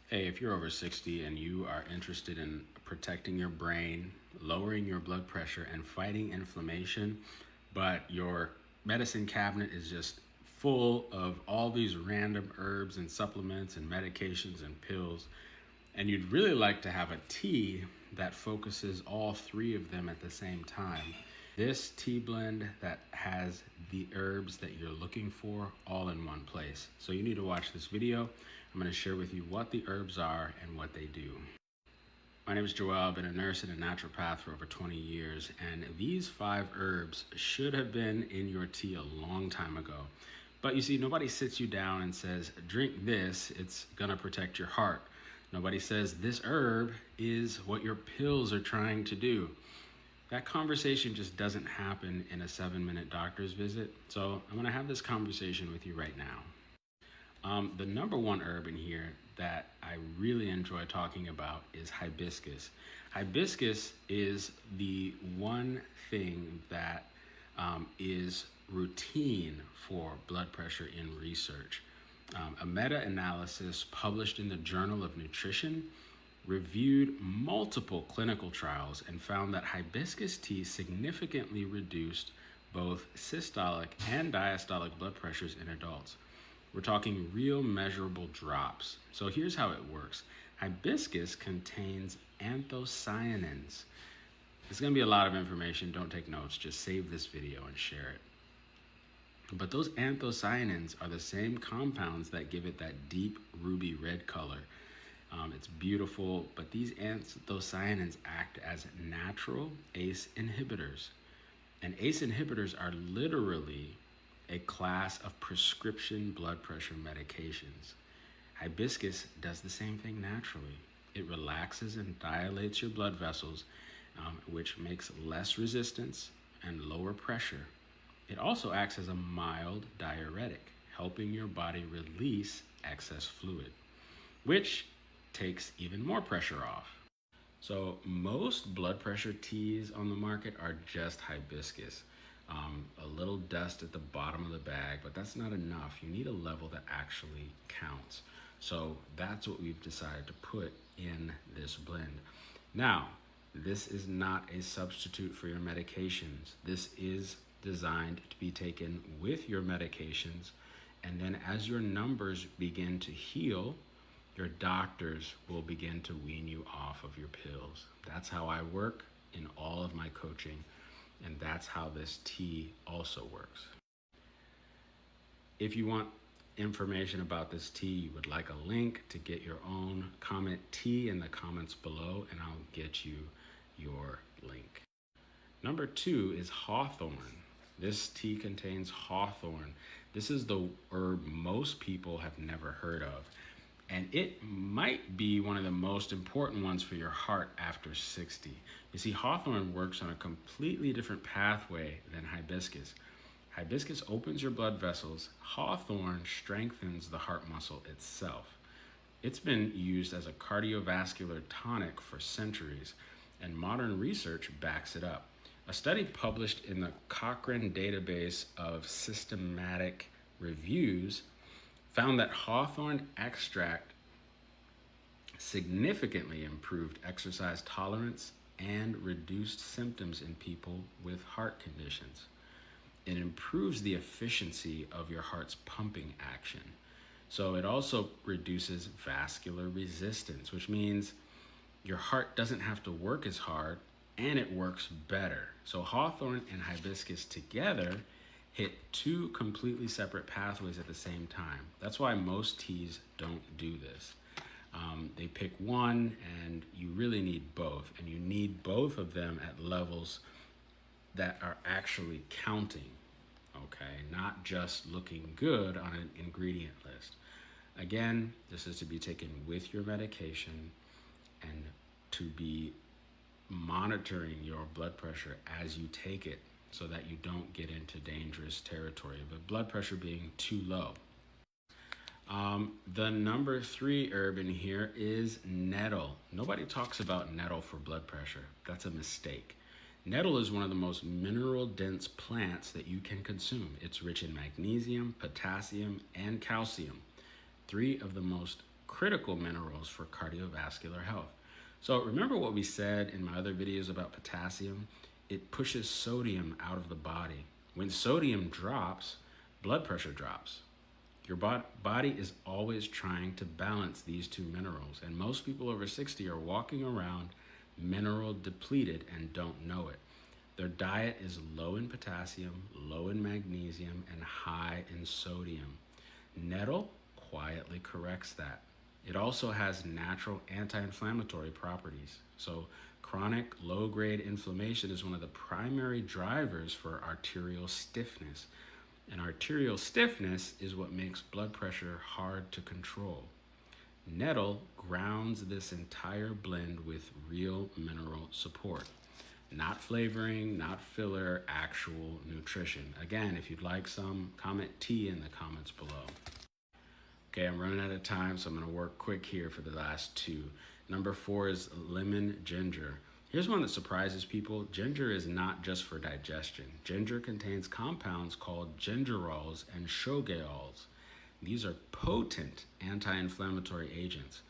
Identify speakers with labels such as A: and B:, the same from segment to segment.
A: Hey, if you're over 60 and you are interested in protecting your brain, lowering your blood pressure, and fighting inflammation, but your medicine cabinet is just full of all these random herbs and supplements and medications and pills, and you'd really like to have a tea that focuses all three of them at the same time. This tea blend that has the herbs that you're looking for all in one place. So you need to watch this video. I'm going to share with you what the herbs are and what they do. My name is Joel. I've been a nurse and a naturopath for over 20 years, and these 5 herbs should have been in your tea a long time ago. But you see, nobody sits you down and says, drink this, it's gonna protect your heart. Nobody says this herb is what your pills are trying to do. That conversation just doesn't happen in a 7-minute doctor's visit. So I'm gonna have this conversation with you right now. The number one herb in here that I really enjoy talking about is hibiscus. Hibiscus is the one thing that is routine for blood pressure in research. A meta-analysis published in the Journal of Nutrition reviewed multiple clinical trials and found that hibiscus tea significantly reduced both systolic and diastolic blood pressures in adults. We're talking real measurable drops. So here's how it works. Hibiscus contains anthocyanins. It's going to be a lot of information. Don't take notes. Just save this video and share it. But those anthocyanins are the same compounds that give it that deep ruby red color. It's beautiful, but these anthocyanins act as natural ACE inhibitors. And ACE inhibitors are literally a class of prescription blood pressure medications. Hibiscus does the same thing naturally. It relaxes and dilates your blood vessels, which makes less resistance and lower pressure. It also acts as a mild diuretic, helping your body release excess fluid, which takes even more pressure off. So most blood pressure teas on the market are just hibiscus. A little dust at the bottom of the bag, but that's not enough. You need a level that actually counts. So that's what we've decided to put in this blend. Now, this is not a substitute for your medications. This is designed to be taken with your medications. And then as your numbers begin to heal, your doctors will begin to wean you off of your pills. That's how I work in all of my coaching. And that's how this tea also works. If you want information about this tea, you would like a link to get your own, comment tea in the comments below and I'll get you your link. Number 2 is hawthorn. This tea contains hawthorn. This is the herb most people have never heard of. And it might be one of the most important ones for your heart after 60. You see, hawthorn works on a completely different pathway than hibiscus. Hibiscus opens your blood vessels. Hawthorn strengthens the heart muscle itself. It's been used as a cardiovascular tonic for centuries, and modern research backs it up. A study published in the Cochrane Database of Systematic Reviews found that hawthorn extract significantly improved exercise tolerance and reduced symptoms in people with heart conditions. It improves the efficiency of your heart's pumping action. So it also reduces vascular resistance, which means your heart doesn't have to work as hard and it works better. So hawthorn and hibiscus together hit 2 completely separate pathways at the same time. That's why most teas don't do this. They pick one and you really need both. And you need both of them at levels that are actually counting, okay? Not just looking good on an ingredient list. Again, this is to be taken with your medication and to be monitoring your blood pressure as you take it, so that you don't get into dangerous territory, but blood pressure being too low. The number 3 herb in here is nettle. Nobody talks about nettle for blood pressure. That's a mistake. Nettle is one of the most mineral-dense plants that you can consume. It's rich in magnesium, potassium, and calcium, 3 of the most critical minerals for cardiovascular health. So remember what we said in my other videos about potassium? It pushes sodium out of the body. When sodium drops, blood pressure drops. Your body is always trying to balance these two minerals, and most people over 60 are walking around mineral depleted and don't know it. Their diet is low in potassium, low in magnesium, and high in sodium. Nettle quietly corrects that. It also has natural anti-inflammatory properties. So chronic low-grade inflammation is one of the primary drivers for arterial stiffness. And arterial stiffness is what makes blood pressure hard to control. Nettle grounds this entire blend with real mineral support. Not flavoring, not filler, actual nutrition. Again, if you'd like some, comment T in the comments below. Okay, I'm running out of time, so I'm gonna work quick here for the last two. Number 4 is lemon ginger. Here's one that surprises people. Ginger is not just for digestion. Ginger contains compounds called gingerols and shogaols. These are potent anti-inflammatory agents.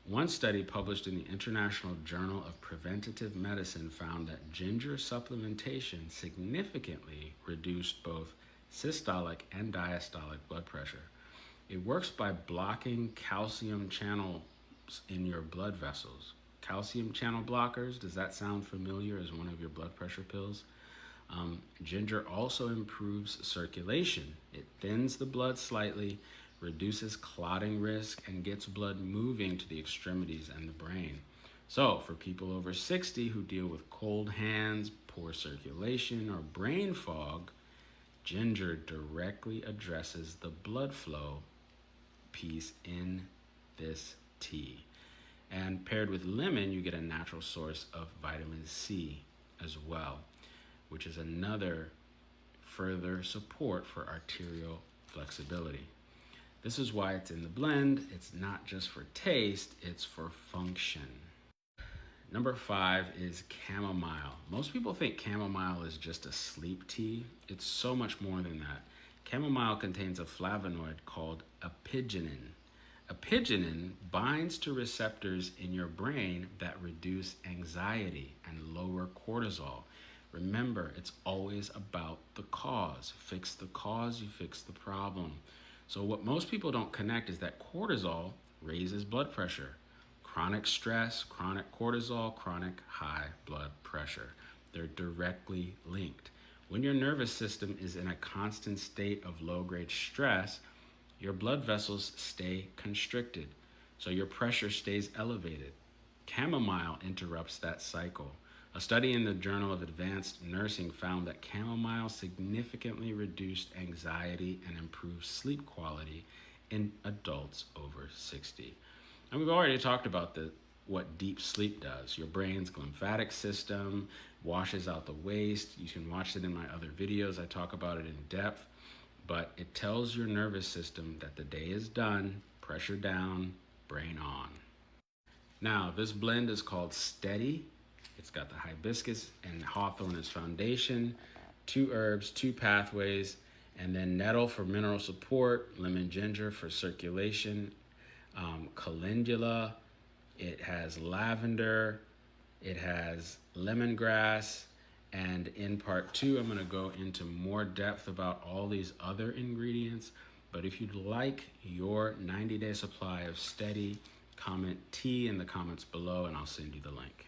A: One study published in the International Journal of Preventative Medicine found that ginger supplementation significantly reduced both systolic and diastolic blood pressure. It works by blocking calcium channels in your blood vessels. Calcium channel blockers, does that sound familiar as one of your blood pressure pills? Ginger also improves circulation. It thins the blood slightly, reduces clotting risk, and gets blood moving to the extremities and the brain. So for people over 60 who deal with cold hands, poor circulation, or brain fog, ginger directly addresses the blood flow piece in this tea. And paired with lemon, you get a natural source of vitamin C as well, which is another further support for arterial flexibility. This is why it's in the blend. It's not just for taste, it's for function. Number 5 is chamomile. Most people think chamomile is just a sleep tea. It's so much more than that. Chamomile contains a flavonoid called apigenin. Apigenin binds to receptors in your brain that reduce anxiety and lower cortisol. Remember, it's always about the cause. Fix the cause, you fix the problem. So what most people don't connect is that cortisol raises blood pressure. Chronic stress, chronic cortisol, chronic high blood pressure. They're directly linked. When your nervous system is in a constant state of low-grade stress, your blood vessels stay constricted, so your pressure stays elevated. Chamomile interrupts that cycle. A study in the Journal of Advanced Nursing found that chamomile significantly reduced anxiety and improved sleep quality in adults over 60. And we've already talked about what deep sleep does. Your brain's lymphatic system washes out the waste. You can watch it in my other videos. I talk about it in depth, but it tells your nervous system that the day is done, pressure down, brain on. Now, this blend is called Steady. It's got the hibiscus and hawthorn as foundation, 2 herbs, 2 pathways, and then nettle for mineral support, lemon ginger for circulation, calendula. It has lavender, it has lemongrass, and in part 2, I'm gonna go into more depth about all these other ingredients. But if you'd like your 90-day supply of Steady, comment T in the comments below and I'll send you the link.